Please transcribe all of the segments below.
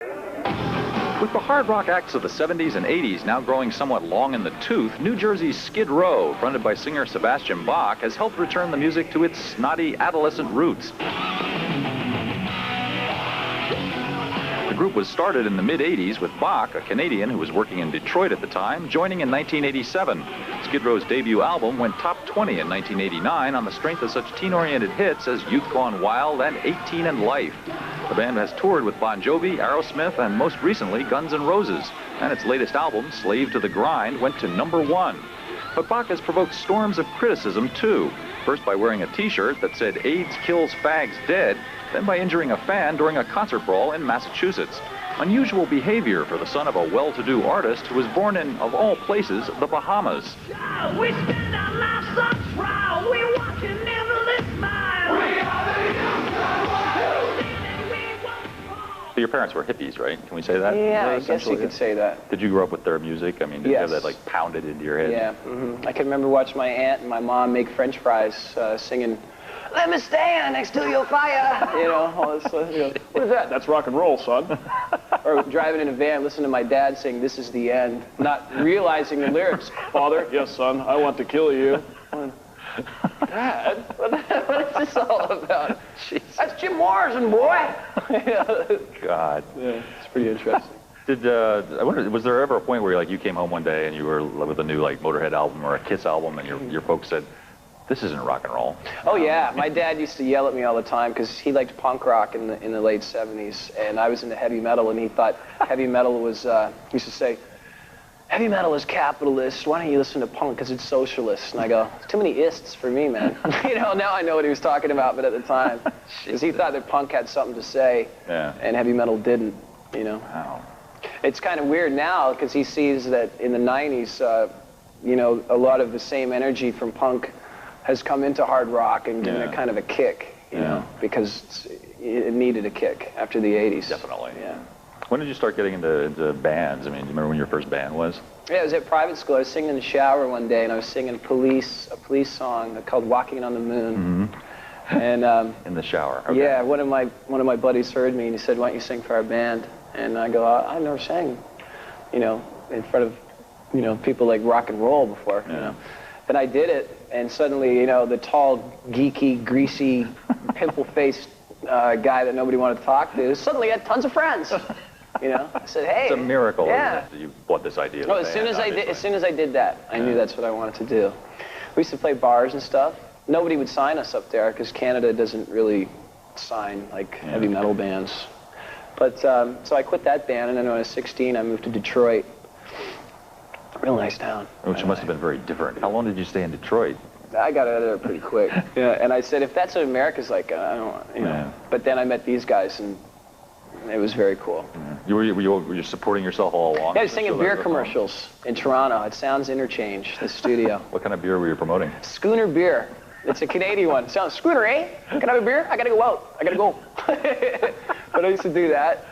With the hard rock acts of the 70s and 80s now growing somewhat long in the tooth, New Jersey's Skid Row, fronted by singer Sebastian Bach, has helped return the music to its snotty adolescent roots. The group was started in the mid-80s with Bach, a Canadian who was working in Detroit at the time, joining in 1987. Skid Row's debut album went top 20 in 1989 on the strength of such teen-oriented hits as Youth Gone Wild and 18 and Life. The band has toured with Bon Jovi, Aerosmith, and most recently Guns N' Roses, and its latest album, Slave to the Grind, went to #1. But Bach has provoked storms of criticism, too. First by wearing a T-shirt that said AIDS kills fags dead, then by injuring a fan during a concert brawl in Massachusetts. Unusual behavior for the son of a well-to-do artist who was born in, of all places, the Bahamas. We spend our lives on trial. We walk an endless mile. We are the So your parents were hippies, right? Can we say that? Yeah, I guess you could say that. Did you grow up with their music? I mean, did you have that like pounded into your head? Yeah. I can remember watching my aunt and my mom make French fries, singing, "Let me stand next to your fire." You know, all this stuff. You know, what is that? That's rock and roll, son. Or driving in a van, listening to my dad sing, "This is the end," not realizing the lyrics. "Father, yes, son, I want to kill you." Dad, what is this all about? Jeez. That's Jim Morrison, boy. God. Yeah, it's pretty interesting. I wonder, was there ever a point where you came home one day and you were with a new Motorhead album or a Kiss album and your folks said, "This isn't rock and roll"? Oh yeah, my dad used to yell at me all the time because he liked punk rock in the late '70s, and I was into heavy metal, and he thought heavy metal was. He used to say, "Heavy metal is capitalist. Why don't you listen to punk because it's socialist?" And I go, "It's too many ists for me, man." You know, now I know what he was talking about, but at the time, because he thought that punk had something to say, and heavy metal didn't. You know. Wow. It's kind of weird now because he sees that in the '90s, you know, a lot of the same energy from punk has come into hard rock and given it kind of a kick, you know, because it needed a kick after the '80s. Definitely. Yeah. When did you start getting into bands? I mean, do you remember when your first band was? Yeah, it was at private school. I was singing in the shower one day, and I was singing a police song called "Walking on the Moon." And in the shower. Okay. Yeah, one of my buddies heard me, and he said, "Why don't you sing for our band?" And I go, "I never sang, you know, in front of, you know, people like rock and roll before, you know." And I did it, and suddenly, you know, the tall, geeky, greasy, pimple-faced guy that nobody wanted to talk to suddenly had tons of friends. You know, I said, "Hey." It's a miracle that you bought this idea. Oh, as soon as I did that, I knew that's what I wanted to do. We used to play bars and stuff. Nobody would sign us up there because Canada doesn't really sign like heavy metal bands. But so I quit that band, and then when I was 16, I moved to Detroit. Real nice town. Which must have been very different. How long did you stay in Detroit? I got out of there pretty quick. Yeah, and I said, if that's what America's like, I don't want, you know. But then I met these guys, and it was very cool. Were you supporting yourself all along? Yeah, I was singing beer commercials in Toronto at Sounds Interchange, the studio. What kind of beer were you promoting? Schooner beer. It's a Canadian one. Sounds Schooner, eh? Can I have a beer? I gotta go out. I gotta go. But I used to do that.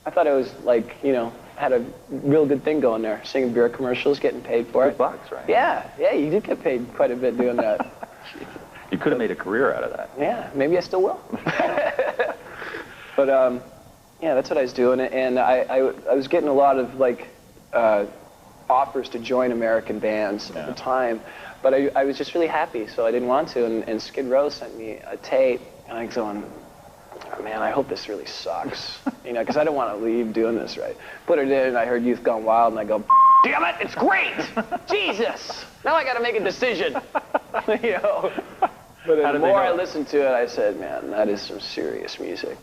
I thought it was like, you know, had a real good thing going there. Singing beer commercials, getting paid for it. $2, right? Yeah, you did get paid quite a bit doing that. You could have made a career out of that. Yeah, maybe I still will. But yeah, that's what I was doing, and I was getting a lot of offers to join American bands at the time, but I was just really happy, so I didn't want to. And Skid Row sent me a tape, and I was going, "Oh, man, I hope this really sucks," you know, because I don't want to leave doing this right. Put it in, and I heard Youth Gone Wild, and I go, "Damn it, it's great! Jesus! Now I got to make a decision," you know. But the more I listened to it, I said, "Man, that is some serious music."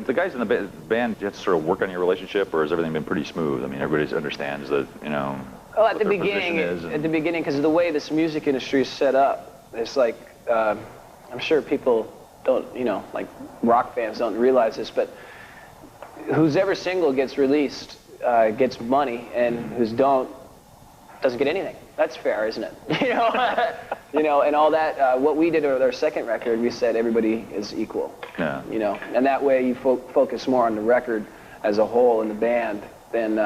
The guys in the band, you have to sort of work on your relationship, or has everything been pretty smooth? I mean, everybody understands that, you know. Well, at the beginning, because of the way this music industry is set up, it's like, I'm sure people don't, you know, like rock fans don't realize this, but who's ever single gets released, gets money, and who's don't doesn't get anything. That's fair, isn't it? You know, you know, and all that. What we did with our second record, we said everybody is equal. Yeah. You know, and that way you focus more on the record as a whole in the band than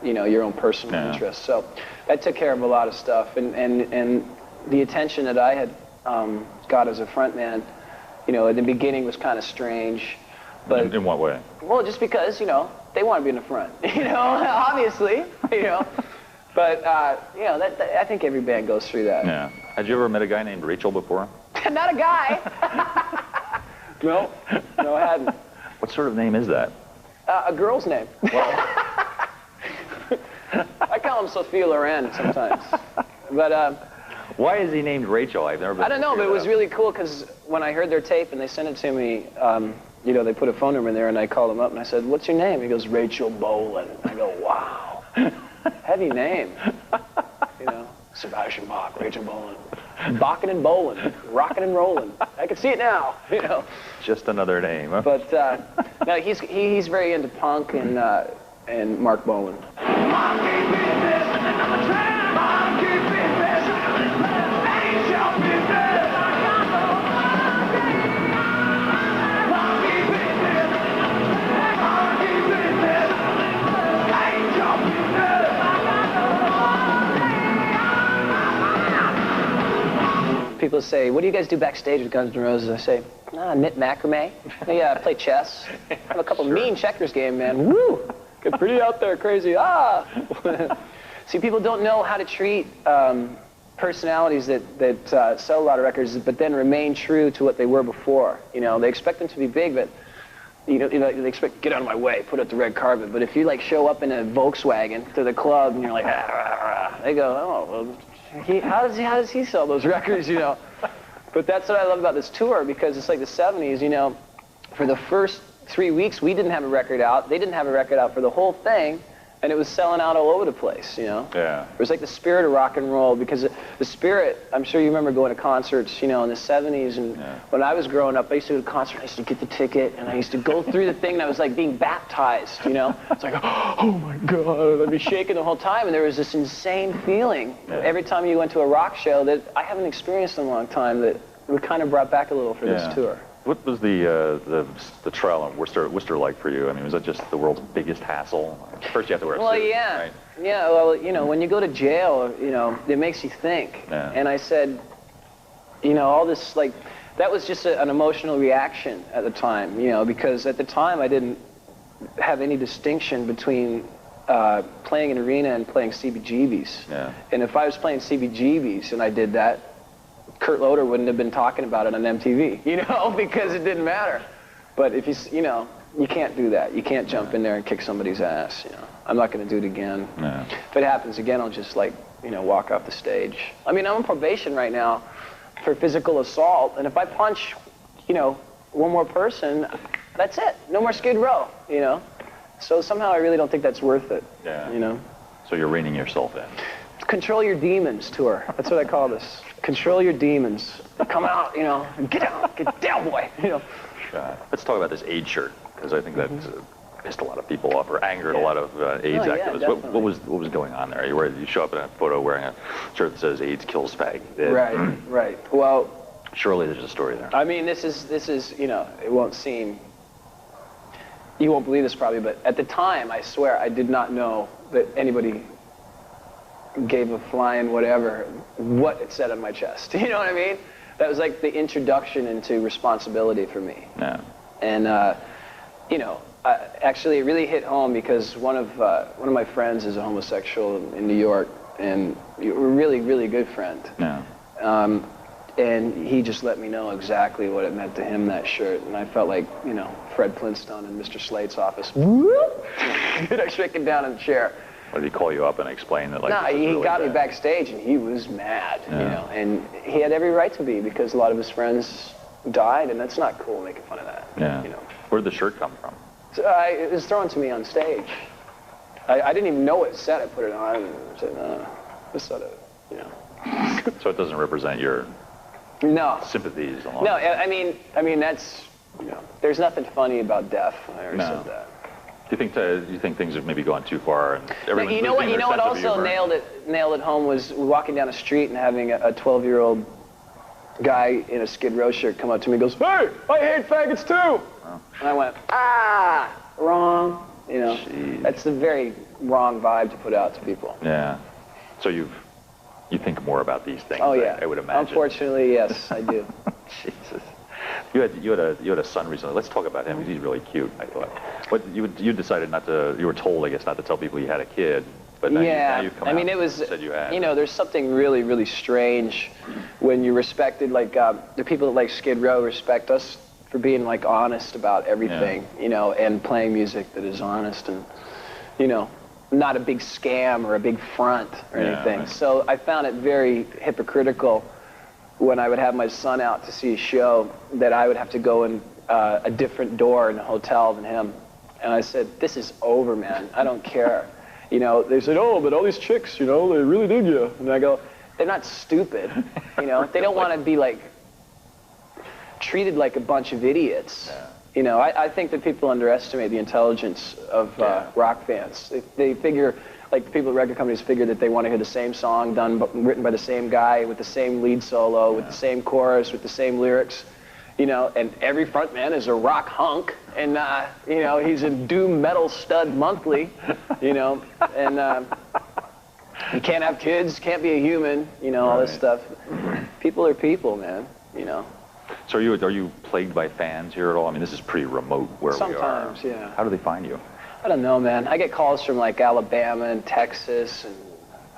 you know, your own personal interests. So that took care of a lot of stuff, and the attention that I had got as a frontman, you know, in the beginning was kind of strange. But in what way? Well, just because, you know, they want to be in the front, you know, obviously, you know. But, you know, I think every band goes through that. Yeah. Had you ever met a guy named Rachel before? Not a guy. No, I hadn't. What sort of name is that? A girl's name. Well, I call him Sophia Loren sometimes. But why is he named Rachel? I've never been. I don't know, but it was really cool because when I heard their tape and they sent it to me, you know, they put a phone number in there and I called him up and I said, "What's your name?" He goes, "Rachel Bolan." I go, "Wow, heavy name." You know, Sebastian Bach, Rachel Bolan. Baching and bowling, rocking and rolling. I can see it now, you know. Just another name, huh? But no, he's very into punk and Mark Bolan. People say, "What do you guys do backstage with Guns N' Roses?" I say, knit macrame. I play chess. I have a couple mean checkers game, man. Woo! Get pretty out there, crazy. See, people don't know how to treat personalities that sell a lot of records, but then remain true to what they were before. You know, they expect them to be big, but you know, they expect, get out of my way, put up the red carpet. But if you like show up in a Volkswagen to the club and you're like, they go, "Oh, well, how does he sell those records?" You know. But that's what I love about this tour, because it's like the 70s. You know, for the first 3 weeks, we didn't have a record out. They didn't have a record out for the whole thing, and it was selling out all over the place. You know. Yeah. It was like the spirit of rock and roll, because the spirit. I'm sure you remember going to concerts. You know, in the 70s, and when I was growing up, I used to go to concerts. I used to get the ticket, and I used to go through the thing, and I was like being baptized. You know, it's like, oh my God, I'd be shaking the whole time, and there was this insane feeling every time you went to a rock show that I haven't experienced in a long time, that we kind of brought back a little for this tour. What was the trial in Worcester like for you? I mean, was that just the world's biggest hassle? First, you have to wear a suit. Well, yeah. Right? Yeah, well, you know, when you go to jail, you know, it makes you think. Yeah. And I said, you know, all this, like, that was just an emotional reaction at the time, you know, because at the time I didn't have any distinction between playing an arena and playing CBGBs. Yeah. And if I was playing CBGBs and I did that, Kurt Loder wouldn't have been talking about it on MTV, you know, because it didn't matter. But if you know, you can't do that. You can't jump in there and kick somebody's ass, you know. I'm not going to do it again. Yeah. If it happens again, I'll just, like, you know, walk off the stage. I mean, I'm on probation right now for physical assault, and if I punch, you know, one more person, that's it. No more Skid Row, you know. So somehow I really don't think that's worth it, you know. So you're reining yourself in. Control your demons tour. That's what I call this. Control your demons. Come out, you know, and get down, boy, you know. Let's talk about this AIDS shirt, because I think that pissed a lot of people off, or angered a lot of AIDS activists. What was going on there? You show up in a photo wearing a shirt that says "AIDS kills fag." Right. Well, surely there's a story there. I mean, this is, you know, it won't seem, you won't believe this probably, but at the time, I swear, I did not know that anybody gave a flying whatever what it said on my chest. You know what I mean? That was like the introduction into responsibility for me. Yeah. And you know, actually, it really hit home because one of my friends is a homosexual in New York, and a really, really good friend. Yeah. And he just let me know exactly what it meant to him, that shirt, and I felt like, you know, Fred Flintstone in Mr. Slade's office. Whoop! I shaking down in the chair. Or did he call you up and explain that? Like, no, he really got bad? me backstage, and he was mad, you know, and he had every right to be, because a lot of his friends died, and that's not cool making fun of that. Yeah. You know. Where did the shirt come from? So, it was thrown to me on stage. I didn't even know what it said. I put it on and said, just sort of, you know. So it doesn't represent your sympathies along. No, I mean that's, you know, there's nothing funny about death. I already said that. Do you think things have maybe gone too far, and everyone's you know what also nailed it home was walking down the street and having a 12-year-old guy in a Skid Row shirt come up to me and goes, "Hey, I hate faggots too." Oh. And I went, wrong. You know, that's the very wrong vibe to put out to people. Yeah. So you think more about these things. Oh yeah. I would imagine. Unfortunately, yes, I do. Jesus. You had a son recently. Let's talk about him. He's really cute, I thought. But you decided not to. You were told, I guess, not to tell people you had a kid. But now yeah. you've come I mean, out it was. and said you had. You know, there's something really, really strange when you respected, like, the people that like Skid Row respect us for being like honest about everything. You know, and playing music that is honest and, you know, not a big scam or a big front or anything. Right. So I found it very hypocritical when I would have my son out to see a show that I would have to go in a different door in a hotel than him. And I said, this is over, man. I don't care. You know, they said, oh, but all these chicks, you know, they really dig you. And I go, they're not stupid. You know, they don't want to be like treated like a bunch of idiots. Yeah. You know, I think that people underestimate the intelligence of rock fans. They figure, like the people at record companies figure that they want to hear the same song written by the same guy with the same lead solo, with the same chorus, with the same lyrics. You know, and every frontman is a rock hunk, and you know, he's a doom metal stud monthly. You know, and you can't have kids, can't be a human. You know, all this stuff. People are people, man. You know. So are you plagued by fans here at all? I mean, this is pretty remote where we are. Sometimes, yeah. How do they find you? I don't know, man. I get calls from like Alabama and Texas and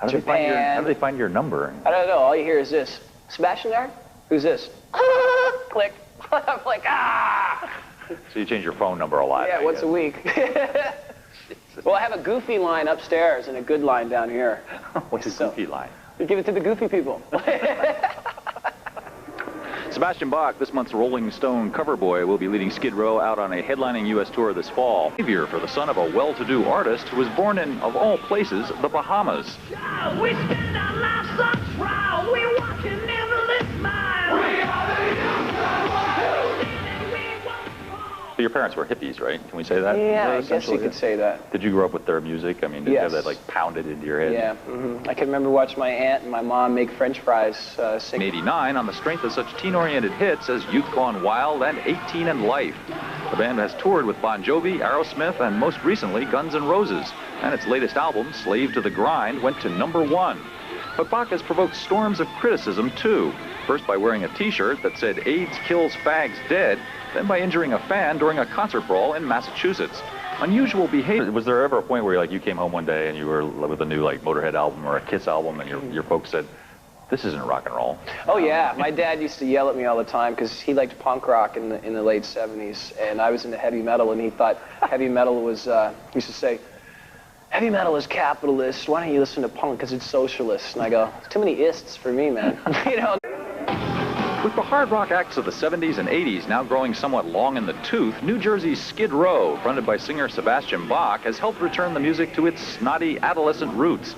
Japan. How do they find your number? I don't know. All you hear is this. Sebastian there? Who's this? Click. I'm like, ah! So you change your phone number a lot. Yeah, once a week. Well, I have a goofy line upstairs and a good line down here. What's a goofy line? We give it to the goofy people. Sebastian Bach, this month's Rolling Stone cover boy, will be leading Skid Row out on a headlining U.S. tour this fall. Savior for the son of a well-to-do artist who was born in, of all places, the Bahamas. We spend our lives on trial. We walk and never live mile. We are the youth that want to. So your parents were hippies, right? Can we say that? Yeah, I guess you could say that. Did you grow up with their music? I mean, did you have that like pounded into your head? Yeah. I can remember watching my aunt and my mom make French fries sing. In '89, on the strength of such teen-oriented hits as Youth Gone Wild and 18 and Life. The band has toured with Bon Jovi, Aerosmith, and most recently Guns N' Roses. And its latest album, Slave to the Grind, went to #1. But Bach has provoked storms of criticism, too. First by wearing a T-shirt that said AIDS kills fags dead, then by injuring a fan during a concert brawl in Massachusetts. Unusual behavior. Was there ever a point where you came home one day and you were with a new like Motorhead album or a Kiss album and your folks said, this isn't rock and roll? Oh yeah, my dad used to yell at me all the time because he liked punk rock in the late 70s, and I was into heavy metal, and he thought heavy metal was, he used to say, heavy metal is capitalist, why don't you listen to punk because it's socialist? And I go, it's too many ists for me, man. You know. With the hard rock acts of the 70s and 80s now growing somewhat long in the tooth, New Jersey's Skid Row, fronted by singer Sebastian Bach, has helped return the music to its snotty adolescent roots.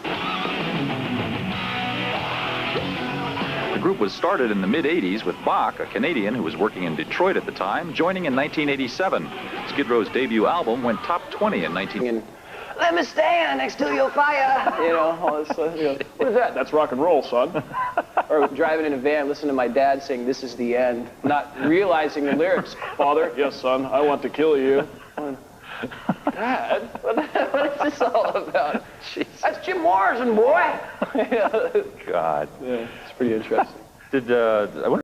The group was started in the mid-80s with Bach, a Canadian who was working in Detroit at the time, joining in 1987. Skid Row's debut album went top 20 in 19... Let me stand next to your fire. You know, all this stuff. You know, what is that? That's rock and roll, son. Or driving in a van, listening to my dad sing, this is the end, not realizing the lyrics. Father, yes, son, I want to kill you. Dad, what is this all about? Jesus. That's Jim Morrison, boy. God. Yeah, it's pretty interesting. I wonder